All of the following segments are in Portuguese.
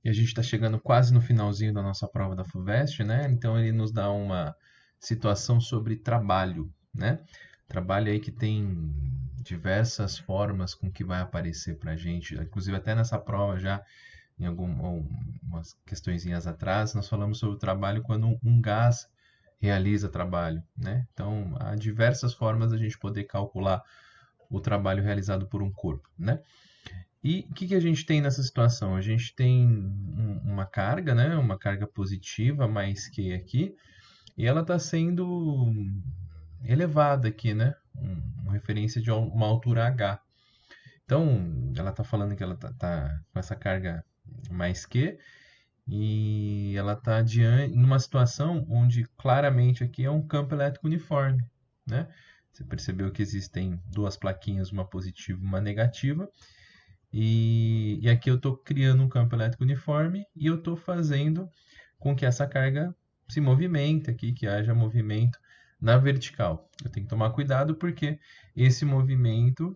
E a gente está chegando quase no finalzinho da nossa prova da FUVEST, né? Então ele nos dá uma situação sobre trabalho, né? Trabalho aí que tem diversas formas com que vai aparecer para a gente. Inclusive até nessa prova já, em algumas questõezinhas atrás, nós falamos sobre o trabalho quando um gás realiza trabalho, né? Então há diversas formas da gente poder calcular o trabalho realizado por um corpo, né? E o que a gente tem nessa situação? A gente tem uma carga, né? Uma carga positiva mais Q aqui, e ela está sendo elevada aqui, né? Uma referência de uma altura H. Então, ela está falando que ela tá com essa carga mais Q, e ela está numa situação onde claramente aqui é um campo elétrico uniforme, né? Você percebeu que existem duas plaquinhas, uma positiva e uma negativa, e aqui eu estou criando um campo elétrico uniforme e eu estou fazendo com que essa carga se movimente aqui, que haja movimento na vertical. Eu tenho que tomar cuidado porque esse movimento,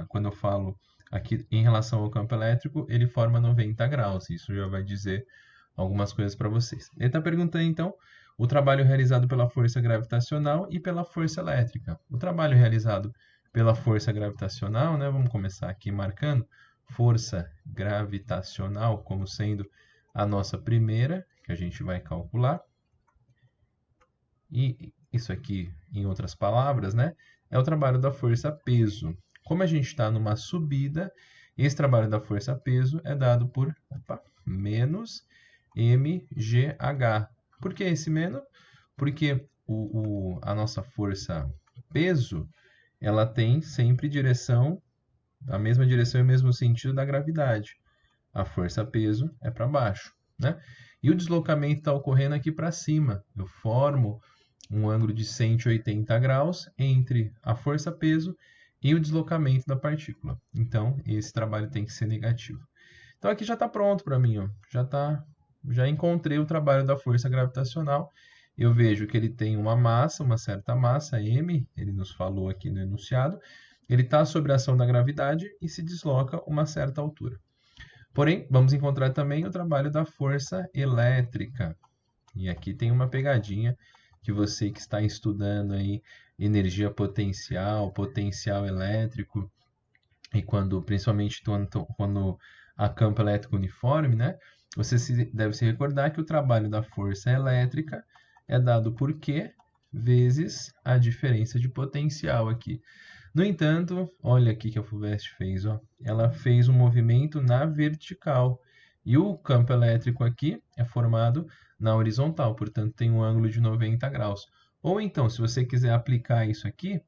quando eu falo aqui em relação ao campo elétrico, ele forma 90 graus. Isso já vai dizer algumas coisas para vocês. Ele está perguntando então o trabalho realizado pela força gravitacional e pela força elétrica. O trabalho realizado pela força gravitacional, né? Vamos começar aqui marcando força gravitacional como sendo a nossa primeira, que a gente vai calcular. E isso aqui, em outras palavras, né, é o trabalho da força-peso. Como a gente está numa subida, esse trabalho da força-peso é dado por menos mgh. Por que esse menos? Porque a nossa força-peso ela tem sempre a mesma direção e o mesmo sentido da gravidade. A força-peso é para baixo, né? E o deslocamento está ocorrendo aqui para cima. Eu formo um ângulo de 180 graus entre a força-peso e o deslocamento da partícula. Então, esse trabalho tem que ser negativo. Então, aqui já está pronto para mim. Ó. Já encontrei o trabalho da força gravitacional. Eu vejo que ele tem uma massa, uma certa massa, m, ele nos falou aqui no enunciado. Ele está sob a ação da gravidade e se desloca uma certa altura. Porém, vamos encontrar também o trabalho da força elétrica. E aqui tem uma pegadinha que você que está estudando aí energia potencial, potencial elétrico, e principalmente quando há campo elétrico uniforme, né? Você deve se recordar que o trabalho da força elétrica é dado por Q vezes a diferença de potencial aqui. No entanto, olha aqui que a FUVEST fez, ó. Ela fez um movimento na vertical. E o campo elétrico aqui é formado na horizontal, portanto tem um ângulo de 90 graus. Ou então, se você quiser aplicar isso aqui,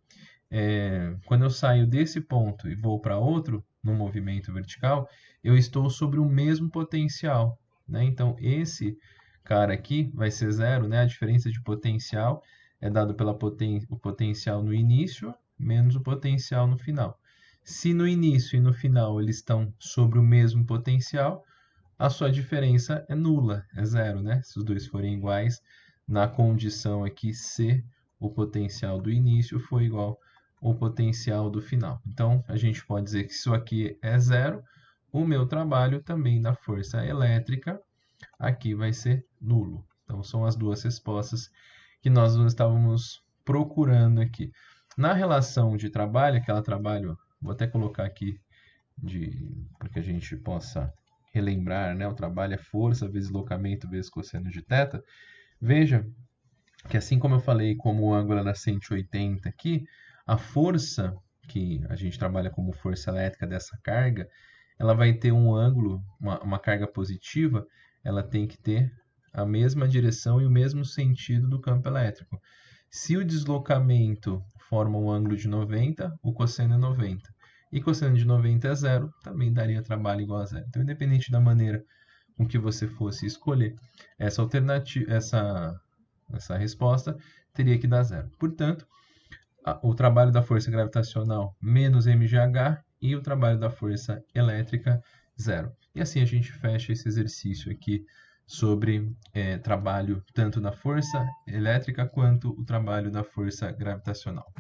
quando eu saio desse ponto e vou para outro, no movimento vertical, eu estou sobre o mesmo potencial, né? Então, esse cara aqui vai ser zero, né? A diferença de potencial é dado pelo potencial no início menos o potencial no final. Se no início e no final eles estão sobre o mesmo potencial, a sua diferença é nula, é zero, né? Se os dois forem iguais, na condição aqui se o potencial do início for igual ao potencial do final. Então, a gente pode dizer que isso aqui é zero, o meu trabalho também da força elétrica aqui vai ser nulo. Então, são as duas respostas que nós estávamos procurando aqui. Na relação de trabalho, aquela trabalho, vou até colocar aqui para que a gente possa relembrar, né? O trabalho é força vezes deslocamento vezes cosseno de θ. Veja que assim como eu falei, como o ângulo era 180 aqui, a força que a gente trabalha como força elétrica dessa carga, ela vai ter um ângulo, uma carga positiva, ela tem que ter a mesma direção e o mesmo sentido do campo elétrico. Se o deslocamento forma um ângulo de 90, o cosseno é 90. E cosseno de 90 é zero, também daria trabalho igual a zero. Então, independente da maneira com que você fosse escolher essa alternativa, essa resposta, teria que dar zero. Portanto, o trabalho da força gravitacional menos mgh e o trabalho da força elétrica zero. E assim a gente fecha esse exercício aqui sobre trabalho tanto da força elétrica quanto o trabalho da força gravitacional.